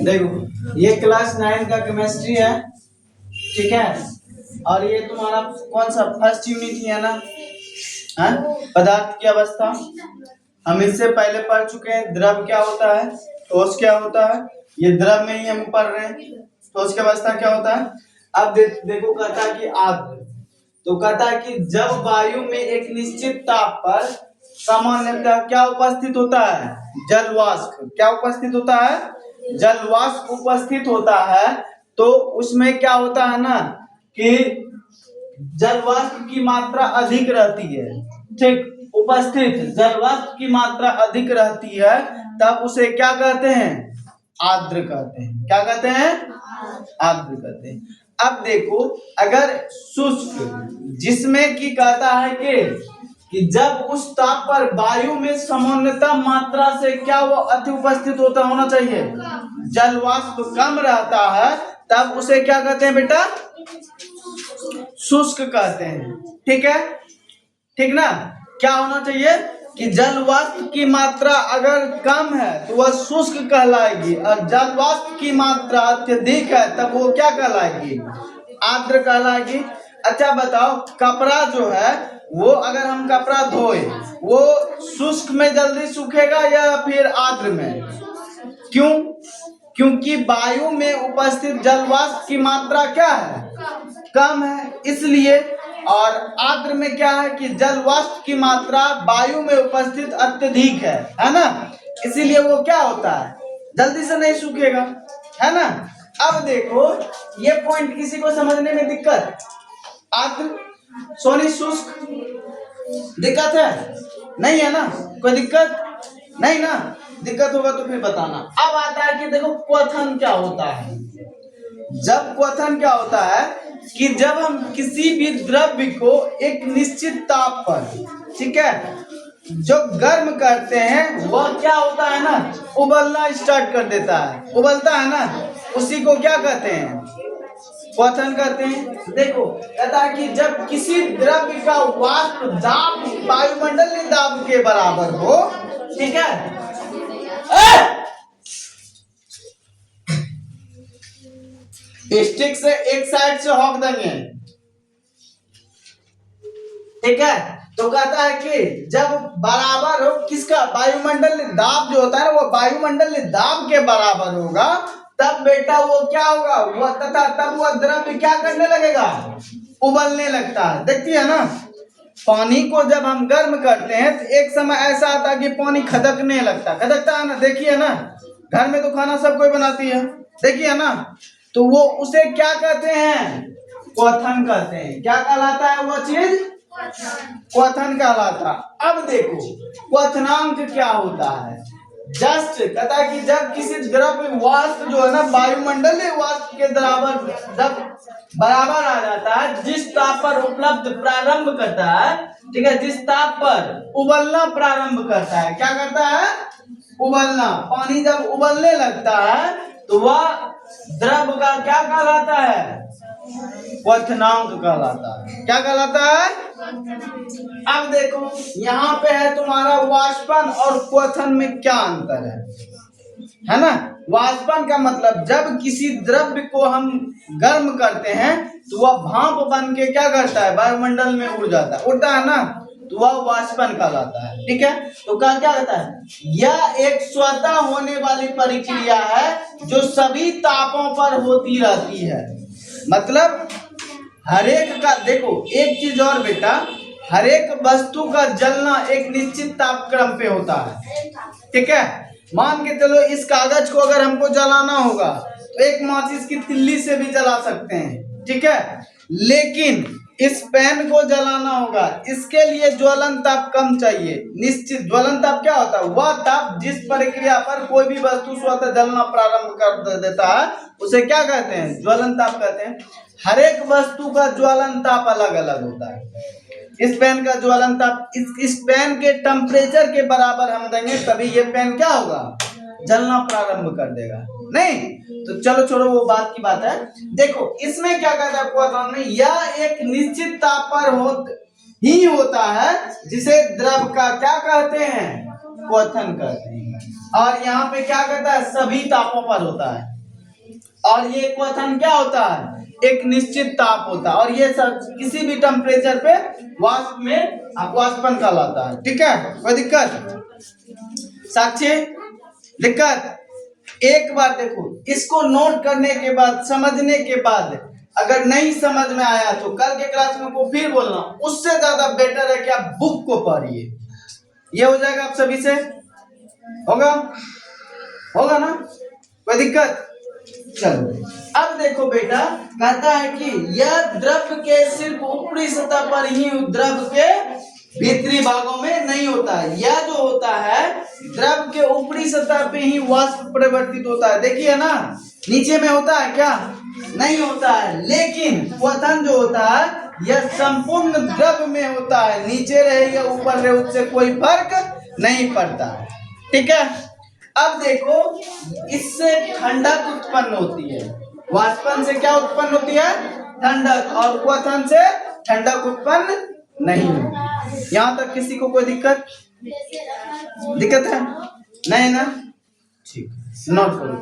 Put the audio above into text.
देखो ये क्लास 9 का केमिस्ट्री है, ठीक है। और ये तुम्हारा कौन सा फर्स्ट यूनिट है ना, हाँ? पदार्थ की अवस्था। हम इससे पहले पढ़ चुके हैं द्रव क्या होता है, ठोस क्या होता है। ये द्रव में ही हम पढ़ रहे हैं। ठोस की अवस्था क्या होता है। अब देखो कहता है कि आद्र, तो कहता है कि जब वायु में एक निश्चित ताप पर सामान्यतः क्या उपस्थित होता है, जलवाष्प। क्या उपस्थित होता है, जलवाष्प उपस्थित होता है। तो उसमें क्या होता है ना कि जलवाष्प की मात्रा अधिक रहती है, ठीक। उपस्थित जलवाष्प की मात्रा अधिक रहती है, तब उसे क्या कहते हैं, आर्द्र कहते हैं। क्या कहते हैं, आर्द्र कहते हैं। अब देखो अगर शुष्क, जिसमें की कहता है कि जब उस ताप पर वायु में सामान्यतः मात्रा से क्या वो अति उपस्थित होना चाहिए, जलवाष्प कम रहता है, तब उसे क्या कहते हैं बेटा, शुष्क कहते हैं। ठीक है, ठीक ना। क्या होना चाहिए कि जलवाष्प की मात्रा अगर कम है तो वह शुष्क कहलाएगी, और जलवाष्प की मात्रा अत्यधिक है तब वो क्या कहलाएगी, आर्द्र कहलाएगी। अच्छा बताओ, कपड़ा जो है वो अगर हम कपड़ा धोए वो शुष्क में जल्दी सूखेगा या फिर आर्द्र में, क्यों, क्योंकि वायु में उपस्थित जलवाष्प की मात्रा क्या है, कम है, इसलिए। और आर्द्र में क्या है कि जलवाष्प की मात्रा वायु में उपस्थित अत्यधिक है ना, इसीलिए वो क्या होता है, जल्दी से नहीं सूखेगा, है ना। अब देखो ये पॉइंट किसी को समझने में दिक्कत, आर्द्र सोनी शुष्क दिक्कत है नहीं है ना, कोई दिक्कत नहीं ना, दिक्कत होगा तो फिर बताना। अब आता है कि देखो क्वथन क्या होता है। जब क्वथन क्या होता है कि जब हम किसी भी द्रव्य को एक निश्चित ताप पर, ठीक है, जो गर्म करते हैं वह क्या होता है ना, उबलना स्टार्ट कर देता है, उबलता है ना, उसी को क्या कहते हैं, क्वथन कहते हैं। देखो कहता है कि जब किसी द्रव्य का वाष्प दाब वायुमंडलीय दाब के बराबर हो, ठीक है, स्टिक से एक साइड से हॉक देंगे, ठीक है। तो कहता है कि जब बराबर हो किसका, वायुमंडलीय दाब जो होता है वो वायुमंडलीय दाब के बराबर होगा, तब बेटा वो क्या होगा, वो तथा तब वह द्रव्य क्या करने लगेगा, उबलने लगता है। देखती है ना, पानी को जब हम गर्म करते हैं तो एक समय ऐसा आता है कि पानी खदकने लगता है, खदकता है ना, देखिए ना, घर में तो खाना सब कोई बनाती है, देखिए ना, तो वो उसे क्या कहते हैं, क्वथन कहते हैं। क्या कहलाता है वो चीज, क्वथन कहलाता। अब देखो क्वथनांक क्या होता है, जस्ट कहता है कि जब किसी द्रव्य वाष्प जो है ना वायुमंडलीय वाष्प के बराबर जब बराबर आ जाता है, जिस ताप पर उपलब्ध प्रारंभ करता है, ठीक है, जिस ताप पर उबलना प्रारंभ करता है, क्या करता है, उबलना, पानी जब उबलने लगता है तो वह द्रव्य का क्या कहलाता है, क्वथनांक कहलाता है। क्या कहलाता है। अब देखो यहाँ पे है तुम्हारा वाष्पन और क्वथन में क्या अंतर है ना। वाष्पन का मतलब जब किसी द्रव्य को हम गर्म करते हैं तो वह भाप बन के क्या करता है, वायुमंडल में उड़ जाता है, उड़ता है ना, तो वह वाष्पन कहलाता है। ठीक है, तो क्या कहता है, यह एक स्वतः होने वाली प्रक्रिया है जो सभी तापों पर होती रहती है। मतलब हरेक का, देखो एक चीज और बेटा, हरेक वस्तु का जलना एक निश्चित तापक्रम पे होता है। ठीक है, मान के चलो इस कागज को अगर हमको जलाना होगा तो एक माचिस की तिल्ली से भी जला सकते हैं, ठीक है, लेकिन इस पेन को जलाना होगा, इसके लिए ज्वलन ताप कम चाहिए। निश्चित ज्वलन ताप क्या होता है, वह ताप जिस प्रक्रिया पर कोई भी वस्तु स्वतः जलना प्रारंभ कर देता है उसे क्या कहते हैं, ज्वलन ताप कहते हैं। हर एक वस्तु का ज्वलन ताप अलग अलग होता है। इस पेन का ज्वलन ताप इस पेन के टेम्परेचर के बराबर हम देंगे तभी ये पेन क्या होगा, जलना प्रारंभ कर देगा। नहीं तो चलो छोड़ो, वो बात की बात है। देखो इसमें क्या कहता है क्वथन में, यह एक निश्चित ताप पर ही होता है जिसे द्रव का क्या कहते हैं, क्वथन कहते हैं। और यहाँ पे क्या कहता है, सभी तापों पर होता है। और ये क्वथन क्या होता है, एक निश्चित ताप होता है, और ये सब किसी भी टेम्परेचर पे वाष्प में वाष्पन कहलाता है। ठीक है, कोई दिक्कत? साक्षी दिक्कत? एक बार देखो, इसको नोट करने के बाद, समझने के बाद, अगर नहीं समझ में आया तो कल के क्लास में को फिर बोलना, उससे ज्यादा बेटर है कि आप बुक को पढ़िए। ये हो जाएगा आप सभी से? होगा? होगा ना? कोई दिक्कत? चलो अब देखो बेटा, कहता है कि यह द्रव के सिर्फ ऊपरी सतह पर ही, द्रव के भीतरी भागों में नहीं होता है। यह जो होता है द्रव के ऊपरी सतह पे ही वाष्प परिवर्तित होता है। देखिए ना, नीचे में होता है क्या? नहीं होता है। लेकिन क्वथन जो होता है यह संपूर्ण द्रव में होता है, नीचे रहे या ऊपर रहे उससे कोई फर्क नहीं पड़ता है। ठीक है, अब देखो, इससे ठंडक उत्पन्न होती है। वाष्पन से क्या उत्पन्न होती है? ठंडक। और क्वथन से ठंडक उत्पन्न नहीं होती। यहाँ तक किसी को कोई दिक्कत? दिक्कत है? नहीं ना? ठीक, नोट करो।